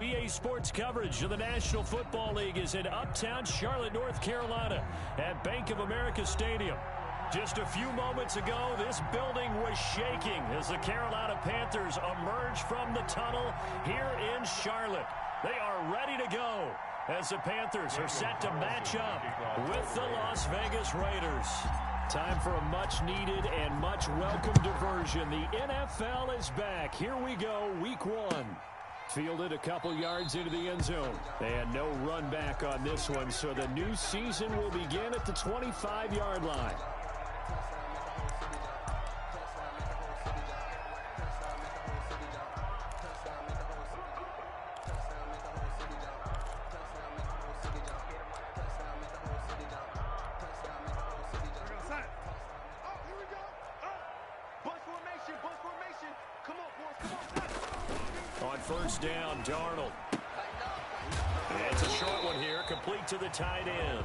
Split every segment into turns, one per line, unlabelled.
EA Sports coverage of the National Football League is in uptown Charlotte, North Carolina at Bank of America Stadium. Just a few moments ago, this building was shaking as the Carolina Panthers emerged from the tunnel here in Charlotte. They are ready to go as the Panthers are set to match up with the Las Vegas Raiders. Time for a much-needed and much-welcome diversion. The NFL is back. Here we go, Week 1. Fielded a couple yards into the end zone. And no run back on this one, so the new season will begin at the 25-yard line. First down, Darnold. It's a short one here, complete to the tight end.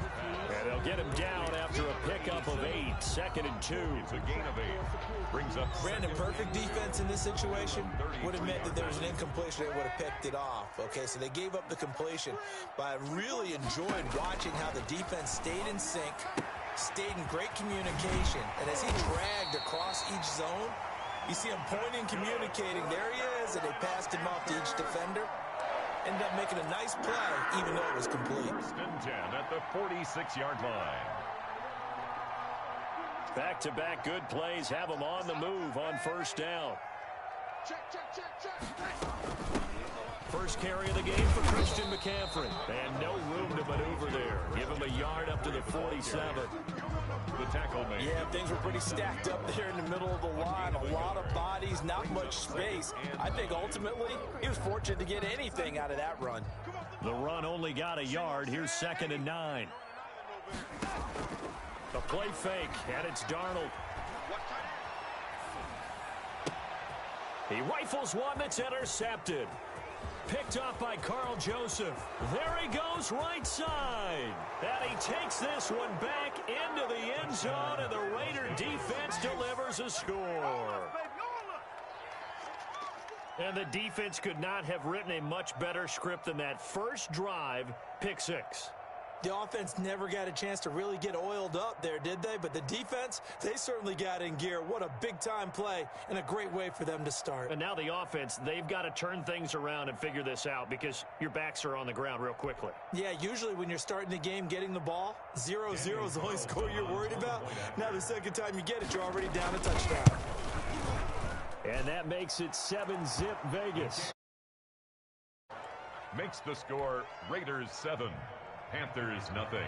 And they'll get him down after a pickup of 8, 2nd and 2.
It's a gain of 8. Brings up
Brandon, perfect defense in this situation would have meant that there was an incompletion. They would have picked it off. Okay, so they gave up the completion. But I really enjoyed watching how the defense stayed in sync, stayed in great communication. And as he dragged across each zone, you see him pointing, communicating. There he is, and they passed him off to each defender. Ended up making a nice play, even though it was complete.
10 at the 46-yard line.
Back-to-back good plays have them on the move on first down. First carry of the game for Christian McCaffrey. And no room to maneuver there. Give him a yard up to the 47.
The tackle made.
Yeah, things were pretty stacked up there in the middle of the line. A lot of bodies, not much space. I think ultimately he was fortunate to get anything out of that run.
The run only got a yard. Here's 2nd and 9. The play fake, and it's Darnold. He rifles one that's intercepted. Picked off by Carl Joseph. There he goes right side. And he takes this one back into the end zone, and the Raider defense delivers a score. And the defense could not have written a much better script than that first drive, pick 6.
The offense never got a chance to really get oiled up there, did they? But the defense, they certainly got in gear. What a big-time play and a great way for them to start.
And now the offense, they've got to turn things around and figure this out because your backs are on the ground real quickly.
Yeah, usually when you're starting the game getting the ball, 0-0 is the only score you're worried about. Now the second time you get it, you're already down a touchdown.
And that makes it 7-zip Vegas.
Makes the score Raiders 7. Panthers nothing.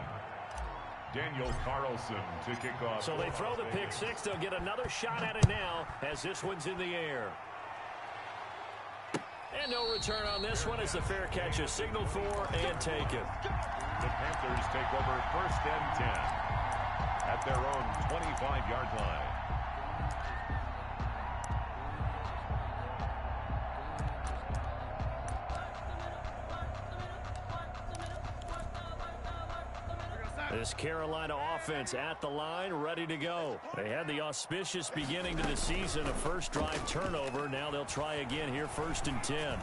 Daniel Carlson to kick off.
So they throw the pick 6. They'll get another shot at it now as this one's in the air. And no return on this one as the fair catch is signaled for and taken.
The Panthers take over 1st and 10 at their own 25-yard line.
This Carolina offense at the line, ready to go. They had the auspicious beginning to the season, a first drive turnover. Now they'll try again here, 1st and 10.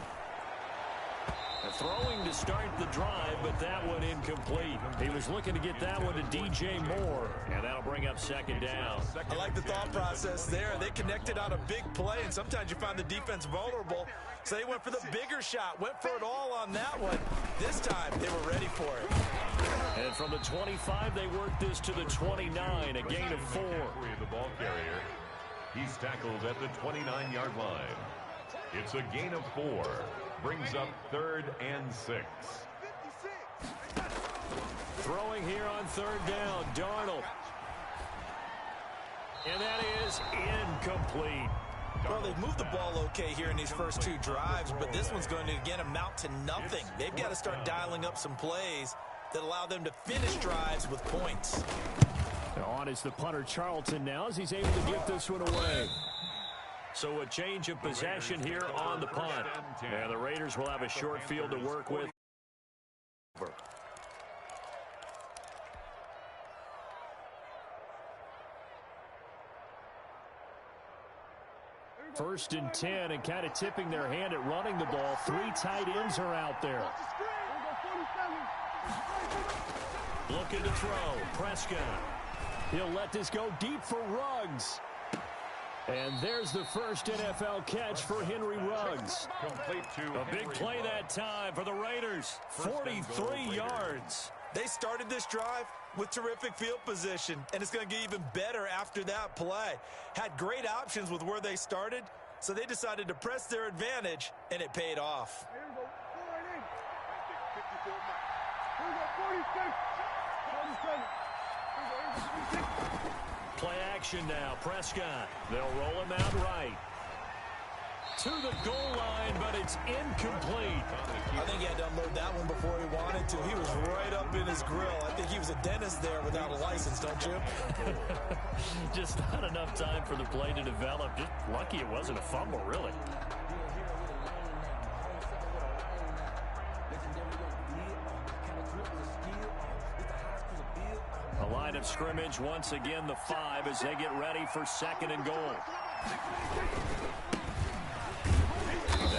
Throwing to start the drive, but that one incomplete. He was looking to get that one to DJ Moore, and that'll bring up 2nd down.
I like the thought process there. They connected on a big play, and sometimes you find the defense vulnerable. So they went for the bigger shot, went for it all on that one. This time, they were ready for it.
And from the 25, they worked this to the 29, a gain of 4.
The ball carrier, he's tackled at the 29-yard line. It's a gain of 4. Brings up 3rd and 6.
Throwing here on 3rd down, Darnold. And that is incomplete.
Well, they've moved the ball okay here in these first 2 drives, but this one's going to, again, amount to nothing. They've got to start dialing up some plays that allow them to finish drives with points.
On is the punter Charlton now as he's able to get this one away. So a change of possession here on the punt. And the Raiders will have a short field to work with. 1st and 10, and kind of tipping their hand at running the ball. 3 tight ends are out there. Looking to throw. Prescott. He'll let this go deep for Ruggs. And there's the first NFL catch for Henry Ruggs. A big play that time for the Raiders. 43 yards.
They started this drive with terrific field position, and it's going to get even better after that play. Had great options with where they started, so they decided to press their advantage, and it paid off.
Play action now. Prescott. They'll roll him out right. To the goal line, but it's incomplete.
I think he had to unload that one before he wanted to. He was right up in his grill. I think he was a dentist there without a license, don't you?
Just not enough time for the play to develop. Just lucky it wasn't a fumble, really. A line of scrimmage, once again the 5 as they get ready for 2nd and goal.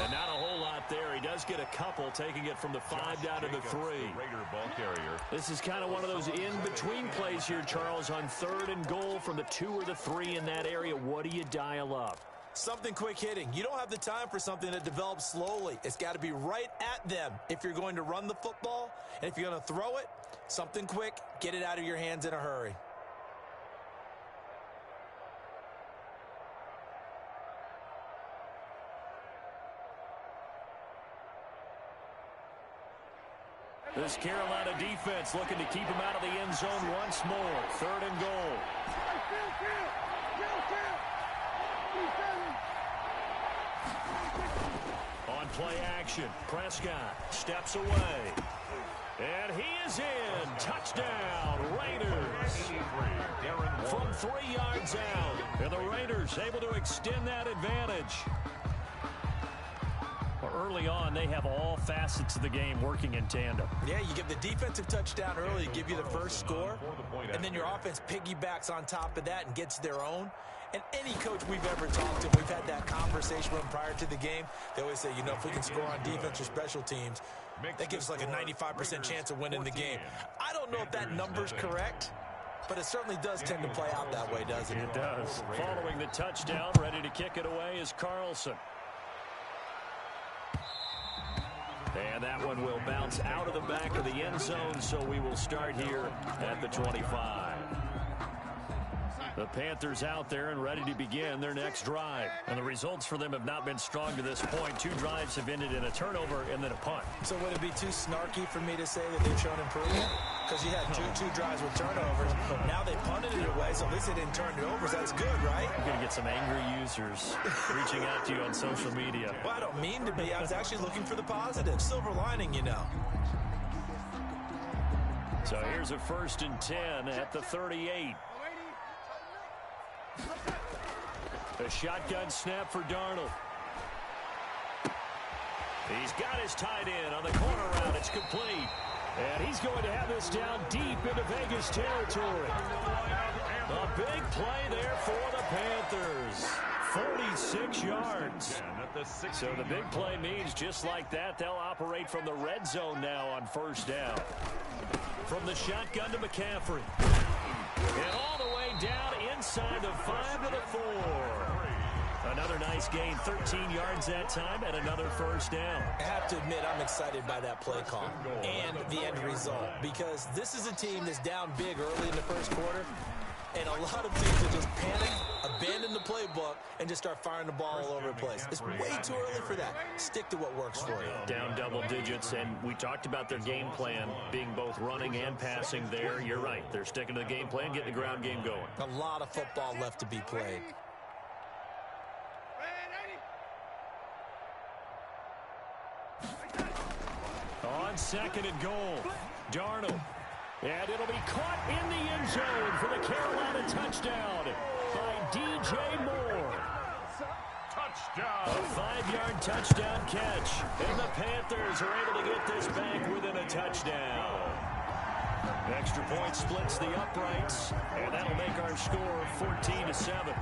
And not a whole lot there. He does get a couple, taking it from the 5 down to the 3. This is kind of one of those in-between plays here, Charles, on 3rd and goal from the 2 or the 3 in that area. What do you dial up?
Something quick hitting. You don't have the time for something that develops slowly. It's got to be right at them if you're going to run the football. And if you're going to throw it, something quick, get it out of your hands in a hurry.
This Carolina defense looking to keep him out of the end zone once more. 3rd and goal. On play action, Prescott steps away. And he is in. Touchdown, Raiders. From 3 yards out. And the Raiders able to extend that advantage. Early on, they have all facets of the game working in tandem.
Yeah, you give the defensive touchdown early, give you the first score, and then your offense piggybacks on top of that and gets their own. And any coach we've ever talked to, we've had that conversation with them prior to the game. They always say, you know, if we can score on defense or special teams, that gives us like a 95% chance of winning the game. I don't know if that number's correct, but it certainly does tend to play out that way, doesn't it?
It does. Following the touchdown, ready to kick it away is Carlson. And that one will bounce out of the back of the end zone, so we will start here at the 25. The Panthers out there and ready to begin their next drive. And the results for them have not been strong to this point. 2 drives have ended in a turnover and then a punt.
So would it be too snarky for me to say that they've shown improvement? Because you had two drives with turnovers. Now they punted it away, so at least they didn't turn it over. That's good, right?
You're going to get some angry users reaching out to you on social media.
Well, I don't mean to be. I was actually looking for the positive. Silver lining, you know.
So here's a 1st and 10 at the 38. A shotgun snap for Darnold. He's got his tight end on the corner route. It's complete. And he's going to have this down deep into Vegas territory. A big play there for the Panthers. 46 yards. So the big play means just like that, they'll operate from the red zone now on 1st down. From the shotgun to McCaffrey. And all the way down inside the 5 to the 4. Another nice gain, 13 yards that time, and another 1st down.
I have to admit, I'm excited by that play call and the end result, because this is a team that's down big early in the 1st quarter, and a lot of teams will just panic, abandon the playbook, and just start firing the ball all over the place. It's way too early for that. Stick to what works for you.
Down double digits, and we talked about their game plan being both running and passing there. You're right. They're sticking to the game plan, getting the ground game going.
A lot of football left to be played.
On 2nd and goal, Darnold. And it'll be caught in the end zone for the Carolina touchdown by DJ Moore. Touchdown. A 5-yard touchdown catch. And the Panthers are able to get this back within a touchdown. Extra point splits the uprights, and that'll make our score 14-7.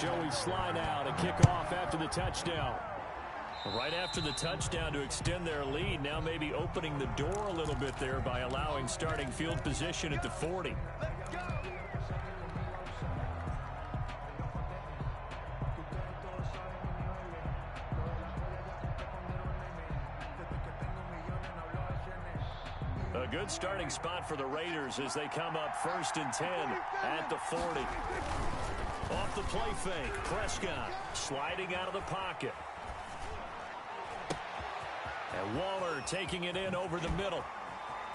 Joey Sly now to kick off after the touchdown. Right after the touchdown to extend their lead, now maybe opening the door a little bit there by allowing starting field position at the 40. A good starting spot for the Raiders as they come up 1st and 10 at the 40. Off the play fake, Prescott sliding out of the pocket. And Waller taking it in over the middle.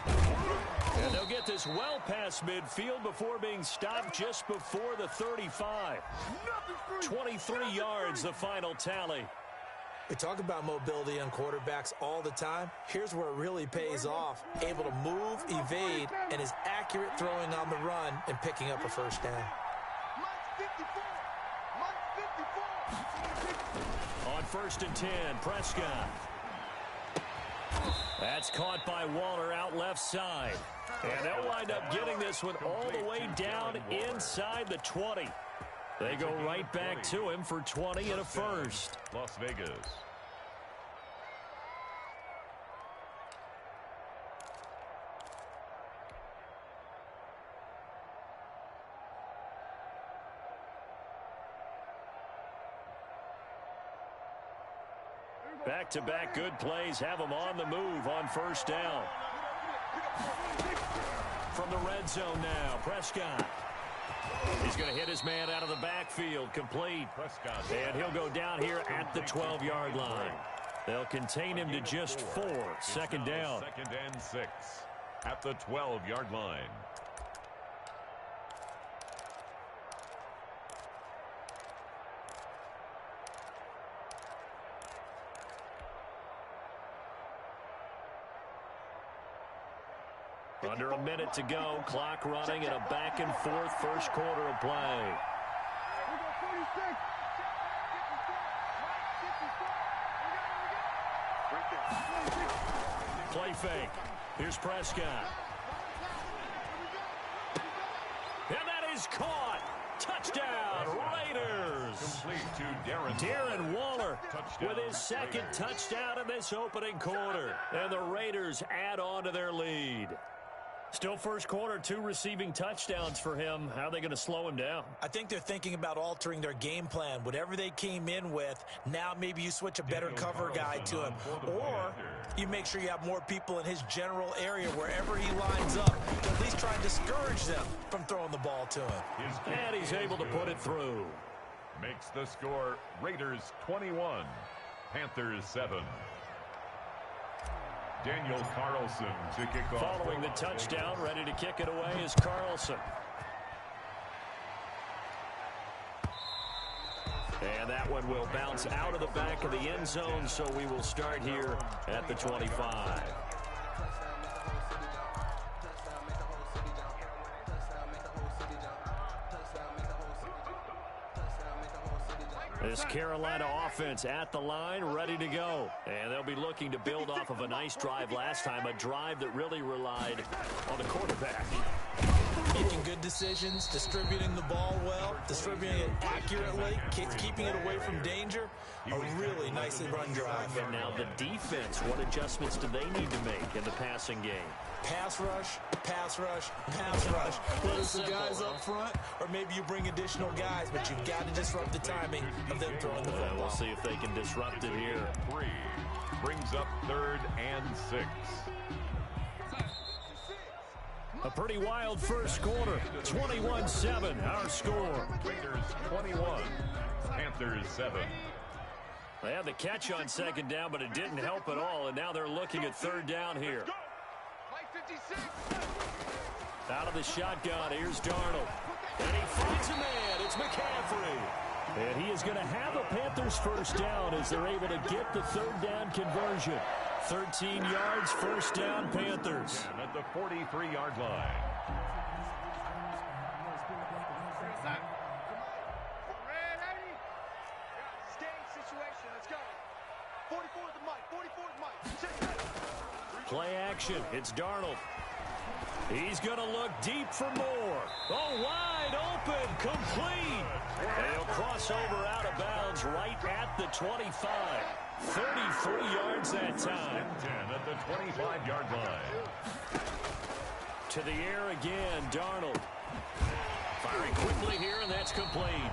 And they'll get this well past midfield before being stopped just before the 35. 23 yards, the final tally.
We talk about mobility on quarterbacks all the time. Here's where it really pays off. Able to move, evade, and is accurate throwing on the run and picking up a first down.
On 1st and 10, Prescott. That's caught by Waller out left side. And they'll wind up getting this one all the way down inside the 20. They go right back to him for 20 and a first.
Las Vegas.
Back-to-back good plays have them on the move on first down. From the red zone now, Prescott. He's going to hit his man out of the backfield, complete. And he'll go down here at the 12-yard line. They'll contain him to just 4. Second down.
2nd and 6 at the 12-yard line.
Under a minute to go, clock running, and a back-and-forth first quarter of play. Play fake. Here's Prescott. And that is caught. Touchdown, Raiders.
Complete to
Darren Waller with his second touchdown in this opening quarter. And the Raiders add on to their lead. Still first quarter, 2 receiving touchdowns for him. How are they going to slow him down?
I think they're thinking about altering their game plan. Whatever they came in with, now maybe you switch a better cover guy to him. Or you make sure you have more people in his general area wherever he lines up to at least try and discourage them from throwing the ball to him.
And he's able to put it through.
Makes the score Raiders 21, Panthers 7. Daniel Carlson to kick off.
Following the touchdown, ready to kick it away is Carlson. And that one will bounce out of the back of the end zone, so we will start here at the 25. This Carolina offense at the line, ready to go. And they'll be looking to build off of a nice drive last time, a drive that really relied on the quarterback.
Making good decisions, distributing the ball well, distributing it accurately, keeping it away from danger. A really nicely run drive.
And now the defense, what adjustments do they need to make in the passing game?
Pass rush, pass rush, pass rush. Whether it's the guys up front or maybe you bring additional guys, but you've got to disrupt the timing of them throwing the football.
We'll see if they can disrupt it here.
3 brings up 3rd and 6.
A pretty wild first quarter. 21-7, our score.
Raiders 21, Panthers 7.
They had the catch on second down, but it didn't help at all, and now they're looking at third down here. Out of the shotgun, here's Darnold. And he finds a man. It's McCaffrey. And he is going to have a Panthers first down as they're able to get the third down conversion. 13 yards, first down, Panthers.
And at the 43-yard line.
Play action. It's Darnold. He's going to look deep for more. Oh, wide open, complete. And he'll cross over out of bounds right at the 25. 33 yards that time.
10 at the 25-yard line.
To the air again, Darnold. Firing quickly here, and that's complete.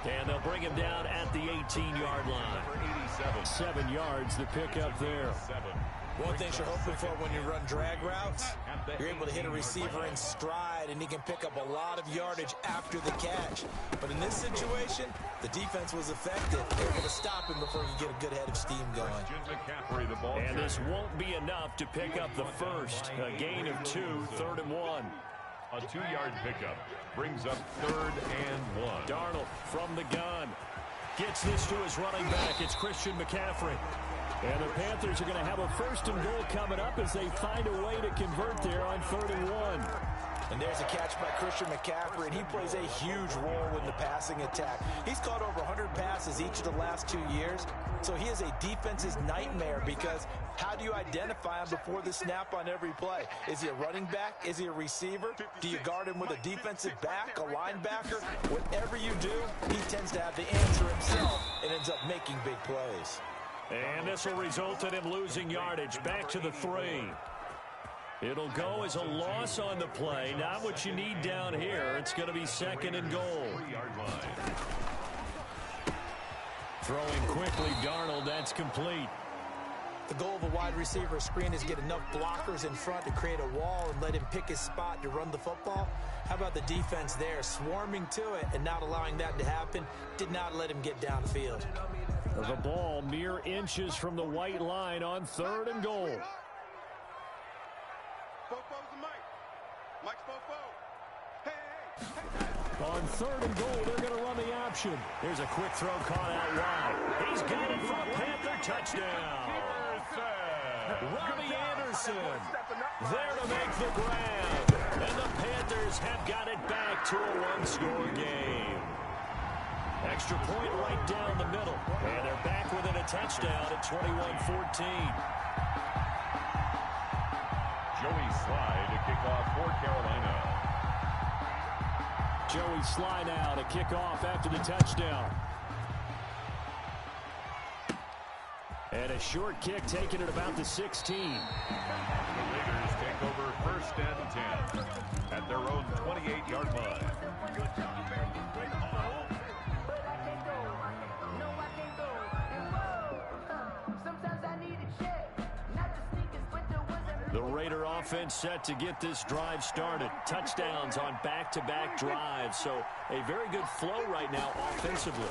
And they'll bring him down at the 18-yard line. 7 yards, the pickup there.
One thing you're hoping for when you run drag routes, you're able to hit a receiver in stride, and he can pick up a lot of yardage after the catch. But in this situation, the defense was effective, able to stop him before he get a good head of steam going.
And this won't be enough to pick up the first. A gain of 2, 3rd and 1.
A 2-yard pickup brings up 3rd and 1.
Darnold from the gun. Gets this to his running back. It's Christian McCaffrey. And the Panthers are going to have a 1st and goal coming up as they find a way to convert there on 3rd and 1.
And there's a catch by Christian McCaffrey, and he plays a huge role in the passing attack. He's caught over 100 passes each of the last 2 years, so he is a defense's nightmare because how do you identify him before the snap on every play? Is he a running back? Is he a receiver? Do you guard him with a defensive back, a linebacker? Whatever you do, he tends to have the answer himself and ends up making big plays.
And this will result in him losing yardage back to the 3. It'll go as a loss on the play. Not what you need down here. It's going to be 2nd and goal. Throwing quickly, Darnold. That's complete.
The goal of a wide receiver screen is get enough blockers in front to create a wall and let him pick his spot to run the football. How about the defense there, swarming to it and not allowing that to happen? Did not let him get downfield.
The ball mere inches from the white line on 3rd and goal. On 3rd and goal, they're going to run the option. Here's a quick throw caught out wide. He's got it for a Panther touchdown. Robbie Anderson there to make the grab. And the Panthers have got it back to a 1-score game. Extra point right down the middle. And they're back within a touchdown at 21-14.
Joey Sly to kick off for Carolina.
Joey Sly now to kick off after the touchdown. And a short kick taken at about the 16.
The Raiders take over 1st and 10 at their own 28-yard line.
The Raider offense set to get this drive started. Touchdowns on back-to-back drives. So a very good flow right now offensively.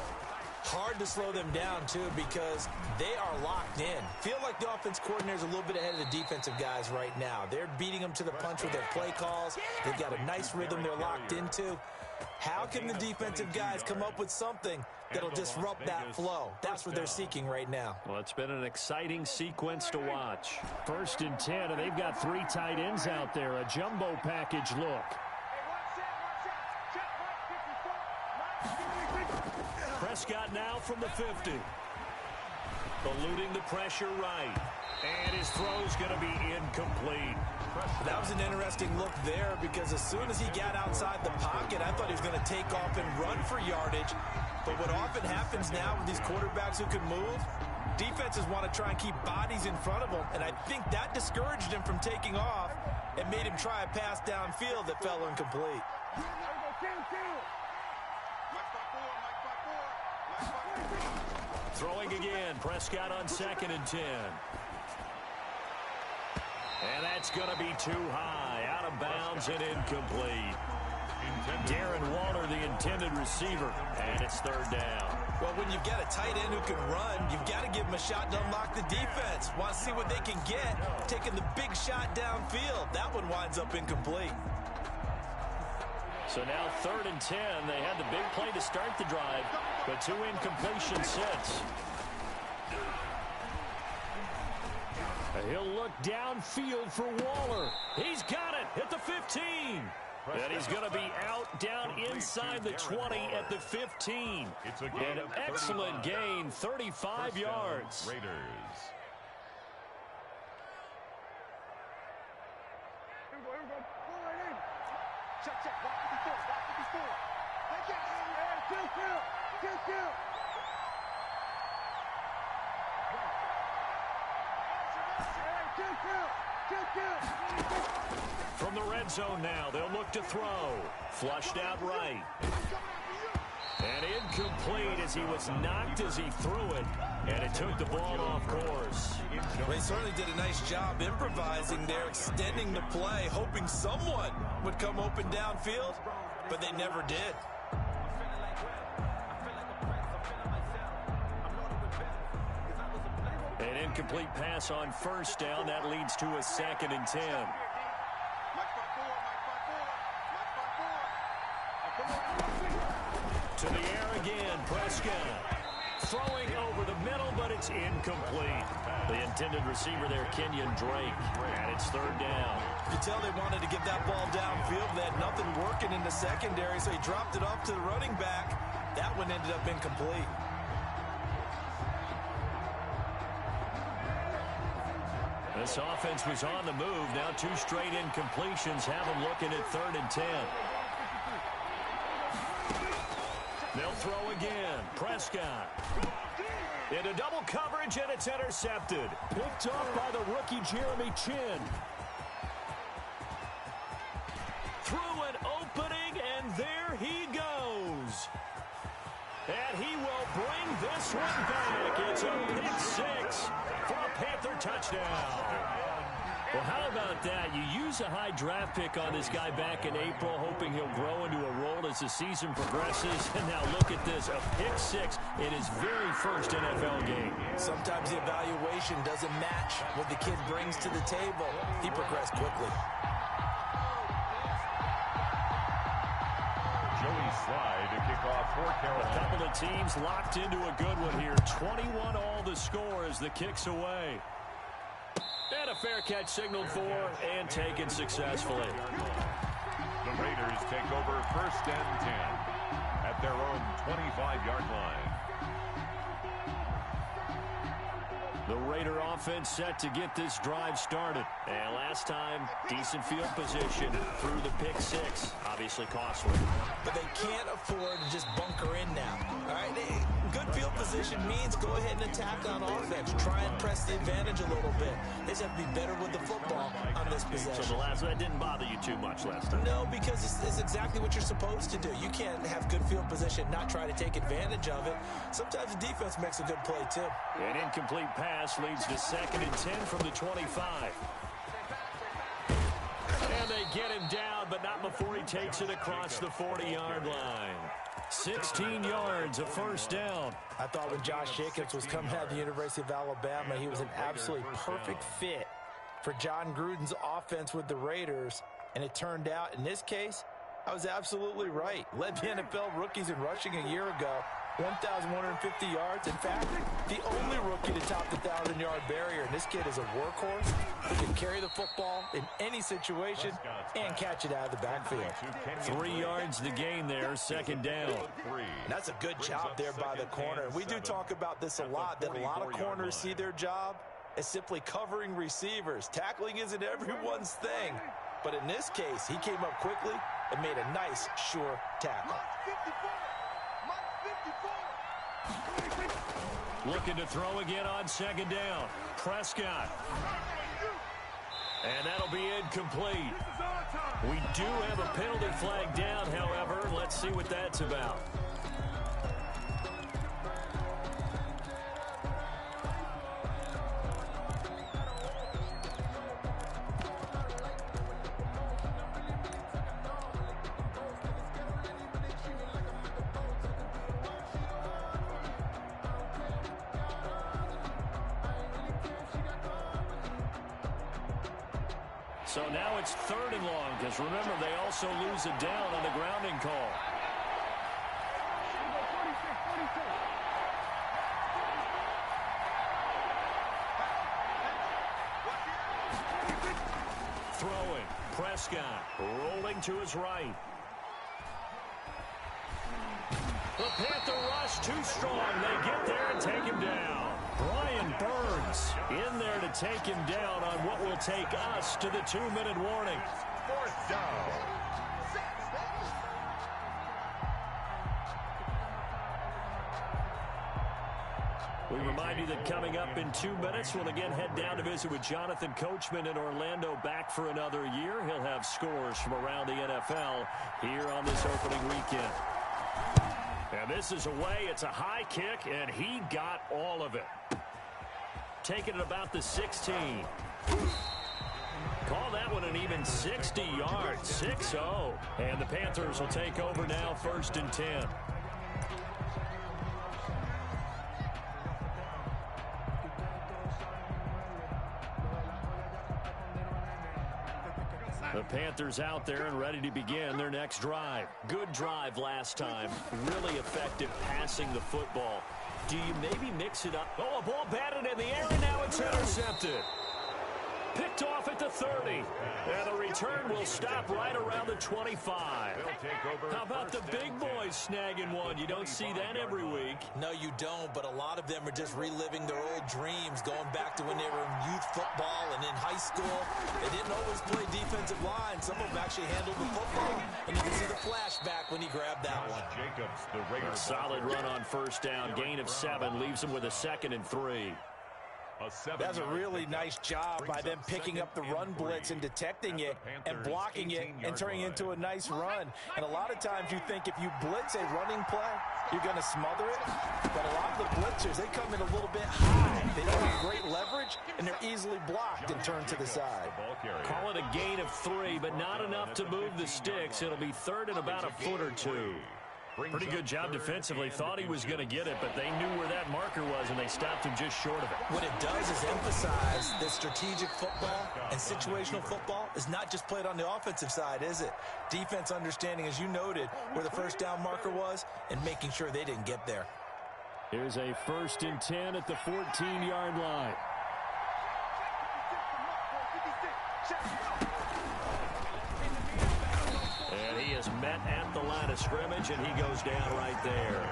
Hard to slow them down, too, because they are locked in. Feel like the offense coordinator's a little bit ahead of the defensive guys right now. They're beating them to the punch with their play calls. They've got a nice rhythm they're locked into. How can the defensive guys come up with something that'll disrupt that flow? That's what they're seeking right now.
Well, it's been an exciting sequence to watch. 1st and 10, and they've got 3 tight ends out there. A jumbo package look. Prescott now from the 50. Eluding the pressure right. And his throw's going to be incomplete.
That was an interesting look there because as soon as he got outside the pocket, I thought he was going to take off and run for yardage. But what often happens now with these quarterbacks who can move, defenses want to try and keep bodies in front of them, and I think that discouraged him from taking off and made him try a pass downfield that fell incomplete.
Throwing again, Prescott on 2nd and 10. And that's going to be too high, out of bounds and incomplete. Darren Waller, the intended receiver, and it's 3rd down.
Well, when you've got a tight end who can run, you've got to give him a shot to unlock the defense. Want to see what they can get, taking the big shot downfield. That one winds up incomplete.
So now 3rd and 10. They had the big play to start the drive, but 2 incompletions since. He'll look downfield for Waller. He's got it at the 15. And he's going to be out down inside the 20 at the 15. An excellent gain, 35 yards.
Raiders.
From the red zone now, they'll look to throw. Flushed out right. And incomplete as he was knocked as he threw it. And it took the ball off course.
They certainly did a nice job improvising there, extending the play, hoping someone would come open downfield, but they never did.
An incomplete pass on first down. That leads to a 2nd and 10. To the air again, Prescott. Throwing over the middle, but it's incomplete. The intended receiver there, Kenyon Drake. And it's 3rd down.
You tell they wanted to get that ball downfield. They had nothing working in the secondary, so he dropped it off to the running back. That one ended up incomplete.
This offense was on the move. Now 2 straight incompletions have them looking at 3rd and 10. They'll throw again. Prescott. Into double coverage, and it's intercepted. Picked up by the rookie Jeremy Chin. Through an opening, and there he goes. And he will bring this one back. It's a pick 6 for a Panther touchdown. Well, how about that? You use a high draft pick on this guy back in April, hoping he'll grow into a role as the season progresses. And now look at this, a pick 6 in his very first NFL game.
Sometimes the evaluation doesn't match what the kid brings to the table. He progressed quickly.
Joey Slye to kick off for Carolina.
A couple of teams locked into a good one here. 21 all the score as the kick's away. And a fair catch signaled for and taken successfully.
The Raiders take over 1st and 10 at their own 25-yard line.
The Raider offense set to get this drive started. And last time, decent field position through the pick 6. Obviously costly.
But they can't afford to just bunker in now. All right, good field position means go ahead and attack on offense. Try and press the advantage a little bit. They just have to be better with the football on this possession.
So that didn't bother you too much last time?
No, because it's exactly what you're supposed to do. You can't have good field position, not try to take advantage of it. Sometimes the defense makes a good play, too.
An incomplete pass leads to 2nd and 10 from the 25. And they get him down, but not before he takes it across the 40-yard line. 16 yards, a 1st down.
I thought when Josh Jacobs was coming out of the University of Alabama, he was an absolutely perfect fit for John Gruden's offense with the Raiders. And it turned out, in this case, I was absolutely right. Led the NFL rookies in rushing a year ago. 1,150 yards. In fact, the only rookie to top the 1,000-yard barrier. And this kid is a workhorse who can carry the football in any situation and catch it out of the backfield.
3 yards to gain there, 2nd down.
And that's a good job there by the corner. And we do talk about this a lot, that a lot of corners see their job as simply covering receivers. Tackling isn't everyone's thing. But in this case, he came up quickly and made a nice, sure tackle.
Looking to throw again on 2nd down. Prescott. And that'll be incomplete. We do have a penalty flag down, however. Let's see what that's about. So now it's 3rd and long, because remember, they also lose a down on the grounding call. Throwing, Prescott, rolling to his right. The Panther rush too strong. They get there and take him down. Brian Burns in there to take him down on what will take us to the 2-minute warning.
4th down.
We remind you that coming up in 2 minutes, we'll again head down to visit with Jonathan Coachman in Orlando, back for another year. He'll have scores from around the NFL here on this opening weekend. And this is away. It's a high kick, and he got all of it. Taking it about the 16. Call that one an even 60 yards, 6-0. And the Panthers will take over now, 1st and 10. The Panthers out there and ready to begin their next drive. Good drive last time. Really effective passing the football. Do you maybe mix it up? Oh, a ball batted in the air, and now it's intercepted. Picked off at the 30. And the return will stop right around the 25. How about the big boys snagging one? You don't see that every week.
No, you don't, but a lot of them are just reliving their old dreams, going back to when they were in youth football and in high school. They didn't always play defensive line. Some of them actually handled the football, and you can see the flashback when he grabbed that one.
A solid run on 1st down. Gain of 7 leaves him with a 2nd and 3.
That's a really nice job by them picking up the run blitz and detecting it and blocking it and turning it into a nice run. And a lot of times you think if you blitz a running play, you're going to smother it. But a lot of the blitzers, they come in a little bit high. They don't have great leverage, and they're easily blocked and turned to the side.
Call it a gain of 3, but not enough to move the sticks. It'll be 3rd and about a foot or 2. Pretty good job defensively. Thought he was going to get it, but they knew where that marker was, and they stopped him just short of it.
What it does is emphasize that strategic football and situational football is not just played on the offensive side, is it? Defense understanding, as you noted, where the 1st down marker was and making sure they didn't get there.
Here's a 1st and 10 at the 14-yard line. And he is met at the line of scrimmage, and he goes down right there.